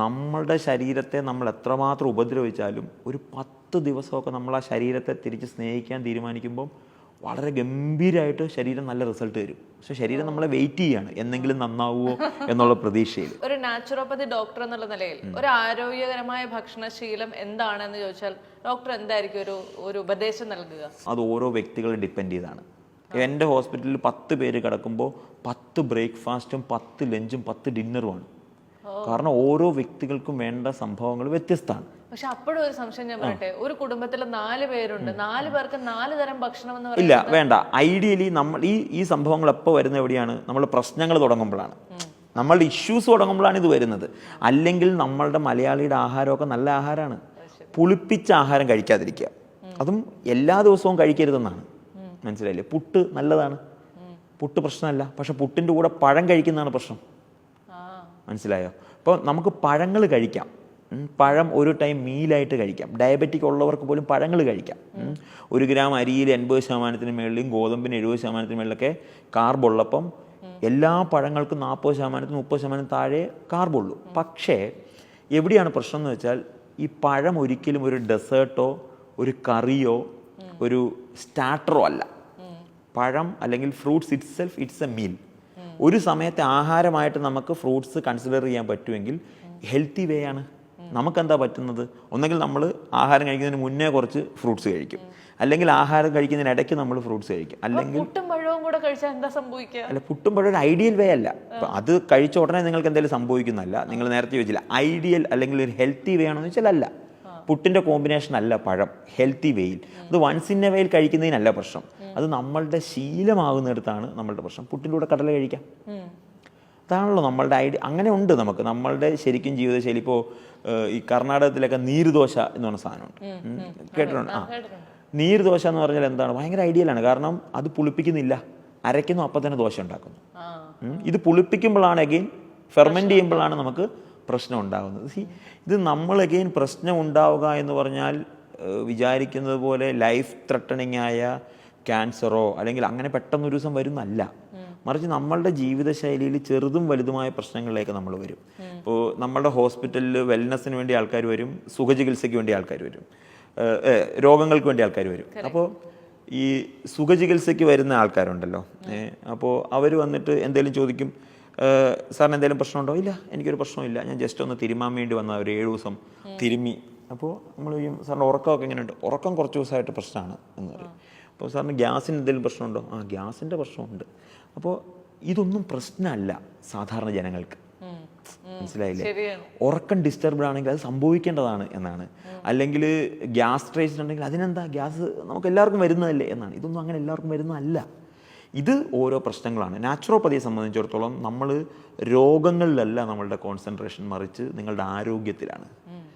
നമ്മളുടെ ശരീരത്തെ നമ്മൾ എത്രമാത്രം ഉപദ്രവിച്ചാലും ഒരു 10 ദിവസമൊക്കെ നമ്മൾ ആ ശരീരത്തെ തിരിച്ച് സ്നേഹിക്കാൻ തീരുമാനിക്കുമ്പോൾ വളരെ ഗംഭീരമായിട്ട് ശരീരം നല്ല റിസൾട്ട് തരും. പക്ഷെ ശരീരം നമ്മളെ വെയിറ്റ് ചെയ്യാണ് എന്തെങ്കിലും നന്നാവുമോ എന്നുള്ള പ്രതീക്ഷയിൽ. ഒരു നാച്ചുറോപ്പതി ഡോക്ടർ എന്നുള്ള നിലയിൽ ഒരു ആരോഗ്യകരമായ ഭക്ഷണശീലം എന്താണെന്ന് ചോദിച്ചാൽ ഡോക്ടർ എന്തായിരിക്കും ഒരു ഉപദേശം നൽകുക? അത് ഓരോ വ്യക്തികളെ ഡിപ്പെൻഡ് ചെയ്താണ്. എൻ്റെ ഹോസ്പിറ്റലിൽ 10 പേര് കിടക്കുമ്പോൾ 10 ബ്രേക്ക്ഫാസ്റ്റും 10 ലഞ്ചും 10 ഡിന്നറുമാണ്. കാരണം ഓരോ വ്യക്തികൾക്കും വേണ്ട സംഭവങ്ങൾ വ്യത്യസ്തമാണ്. പക്ഷെ അപ്പോഴും ഒരു സംശയം ഞാൻ പറയട്ടെ, ഒരു കുടുംബത്തിൽ 4 പേരുണ്ട്, 4 പേർക്ക് 4 തരം ഭക്ഷണം എന്ന് ഇല്ല, വേണ്ട. ഐഡിയലി നമ്മൾ ഈ സംഭവങ്ങൾ എപ്പോൾ വരുന്ന എവിടെയാണ്? നമ്മൾ പ്രശ്നങ്ങൾ തുടങ്ങുമ്പോഴാണ്, നമ്മളുടെ ഇഷ്യൂസ് തുടങ്ങുമ്പോഴാണ് ഇത് വരുന്നത്. അല്ലെങ്കിൽ നമ്മളുടെ മലയാളിയുടെ ആഹാരമൊക്കെ നല്ല ആഹാരമാണ്. പുളിപ്പിച്ച ആഹാരം കഴിക്കാതിരിക്കുക, അതും എല്ലാ ദിവസവും കഴിക്കരുതെന്നാണ്. മനസ്സിലായില്ലേ? പുട്ട് നല്ലതാണ്, പുട്ട് പ്രശ്നമല്ല. പക്ഷെ പുട്ടിൻ്റെ കൂടെ പഴം കഴിക്കുന്നതാണ് പ്രശ്നം. മനസ്സിലായോ? അപ്പോൾ നമുക്ക് പഴങ്ങൾ കഴിക്കാം. പഴം ഒരു ടൈം മീലായിട്ട് കഴിക്കാം. ഡയബറ്റിക് ഉള്ളവർക്ക് പോലും പഴങ്ങൾ കഴിക്കാം. 1 ഗ്രാം അരിയിൽ 80% മേളിലും ഗോതമ്പിന് 70% മേളിലൊക്കെ കാർബുള്ളപ്പം എല്ലാ പഴങ്ങൾക്കും 40% 30% താഴെ കാർബുള്ളൂ. പക്ഷേ എവിടെയാണ് പ്രശ്നം എന്ന് വെച്ചാൽ, ഈ പഴം ഒരിക്കലും ഒരു ഡെസേർട്ടോ ഒരു കറിയോ ഒരു സ്റ്റാർട്ടറോ അല്ല. പഴം അല്ലെങ്കിൽ ഫ്രൂട്ട്സ് ഇറ്റ്സ് എ മീൽ. ഒരു സമയത്തെ ആഹാരമായിട്ട് നമുക്ക് ഫ്രൂട്ട്സ് കൺസിഡർ ചെയ്യാൻ പറ്റുമെങ്കിൽ ഹെൽത്തി വേ ആണ്. നമുക്കെന്താ പറ്റുന്നത്? ഒന്നെങ്കിൽ നമ്മൾ ആഹാരം കഴിക്കുന്നതിന് മുന്നേ കുറച്ച് ഫ്രൂട്ട്സ് കഴിക്കും, അല്ലെങ്കിൽ ആഹാരം കഴിക്കുന്നതിന് ഇടയ്ക്ക് നമ്മൾ ഫ്രൂട്ട്സ് കഴിക്കും. അല്ലെങ്കിൽ പുട്ടും പഴവും കൂടെ കഴിച്ചാൽ എന്താ സംഭവിക്കുക? അല്ല, പുട്ടും പഴം ഒരു ഐഡിയൽ വേ അല്ല. അത് കഴിച്ച ഉടനെ നിങ്ങൾക്ക് എന്തെങ്കിലും സംഭവിക്കുന്നതല്ല. നിങ്ങൾ നേരത്തെ ചോദിച്ചില്ല ഐഡിയൽ അല്ലെങ്കിൽ ഒരു ഹെൽത്തി വേ ആണെന്ന് വെച്ചാൽ അല്ല. പുട്ടിൻ്റെ കോമ്പിനേഷൻ അല്ല പഴം ഹെൽത്തി വേയിൽ. അത് വൺസ് ഇൻ എ വേയിൽ കഴിക്കുന്നതിനല്ല പ്രശ്നം, അത് നമ്മളുടെ ശീലമാകുന്നിടത്താണ് നമ്മളുടെ പ്രശ്നം. പുട്ടിൻ്റെ കൂടെ കടല കഴിക്കാം, അതാണല്ലോ നമ്മളുടെ ഐഡിയ. അങ്ങനെ ഉണ്ട് നമുക്ക് നമ്മളുടെ ശരിക്കും ജീവിതശൈലി. ഇപ്പോൾ ഈ കർണാടകത്തിലൊക്കെ നീർദോശ എന്ന് പറഞ്ഞ സാധനമുണ്ട്, കേട്ടിട്ടുണ്ട്? നീർദോശ എന്ന് പറഞ്ഞാൽ എന്താണ്? ഭയങ്കര ഐഡിയലാണ്. കാരണം അത് പുളിപ്പിക്കുന്നില്ല, അരയ്ക്കുന്നു, അപ്പം തന്നെ ദോശ ഉണ്ടാക്കുന്നു. ഇത് പുളിപ്പിക്കുമ്പോഴാണ് അഗെയിൻ ഫെർമെൻറ്റ് ചെയ്യുമ്പോഴാണ് നമുക്ക് പ്രശ്നം ഉണ്ടാകുന്നത്. ഇത് നമ്മൾ അഗെയിൻ പ്രശ്നം ഉണ്ടാവുക എന്ന് പറഞ്ഞാൽ വിചാരിക്കുന്നത് പോലെ ലൈഫ് ത്രെട്ടണിങ് ആയ ക്യാൻസറോ അല്ലെങ്കിൽ അങ്ങനെ പെട്ടെന്നൊരു ദിവസം വരുന്നല്ല. മറിച്ച് നമ്മളുടെ ജീവിതശൈലിയിൽ ചെറുതും വലുതുമായ പ്രശ്നങ്ങളിലേക്ക് നമ്മൾ വരും. ഇപ്പോൾ നമ്മളുടെ ഹോസ്പിറ്റലിൽ വെൽനെസ്സിന് വേണ്ടി ആൾക്കാർ വരും, സുഖചികിത്സയ്ക്ക് വേണ്ടി ആൾക്കാർ വരും, രോഗങ്ങൾക്ക് വേണ്ടി ആൾക്കാർ വരും. അപ്പോൾ ഈ സുഖചികിത്സയ്ക്ക് വരുന്ന ആൾക്കാരുണ്ടല്ലോ, അപ്പോൾ അവർ വന്നിട്ട് എന്തെങ്കിലും ചോദിക്കും, സാറിന് എന്തെങ്കിലും പ്രശ്നമുണ്ടോ? ഇല്ല, എനിക്കൊരു പ്രശ്നമില്ല, ഞാൻ ജസ്റ്റ് ഒന്ന് തിരുമാൻ വേണ്ടി വന്ന ഒരു 7 ദിവസം തിരുമ്മി. അപ്പോൾ നമ്മൾ ചോദിക്കും, സാറിൻ്റെ ഉറക്കമൊക്കെ എങ്ങനെയുണ്ട്? ഉറക്കം കുറച്ച് ദിവസമായിട്ട് പ്രശ്നമാണ് എന്ന് പറയും. അപ്പോൾ സാറിന് ഗ്യാസിന് എന്തെങ്കിലും പ്രശ്നമുണ്ടോ? ആ, ഗ്യാസിൻ്റെ പ്രശ്നമുണ്ട്. അപ്പോൾ ഇതൊന്നും പ്രശ്നമല്ല സാധാരണ ജനങ്ങൾക്ക്. മനസ്സിലായില്ലേ? ഉറക്കം ഡിസ്റ്റർബ്ഡ് ആണെങ്കിൽ അത് സംഭവിക്കേണ്ടതാണ് എന്നാണ്. അല്ലെങ്കിൽ ഗ്യാസ്ട്രൈറ്റിസ് ഉണ്ടെങ്കിൽ അതിനെന്താ, ഗ്യാസ് നമുക്ക് എല്ലാവർക്കും വരുന്നതല്ലേ എന്നാണ്. ഇതൊന്നും അങ്ങനെ എല്ലാവർക്കും വരുന്നതല്ല. ഇത് ഓരോ പ്രശ്നങ്ങളാണ്. നാച്ചുറോപ്പതിയെ സംബന്ധിച്ചിടത്തോളം നമ്മൾ രോഗങ്ങളിലല്ല നമ്മളുടെ കോൺസെൻട്രേഷൻ, മറിച്ച് നിങ്ങളുടെ ആരോഗ്യത്തിലാണ്.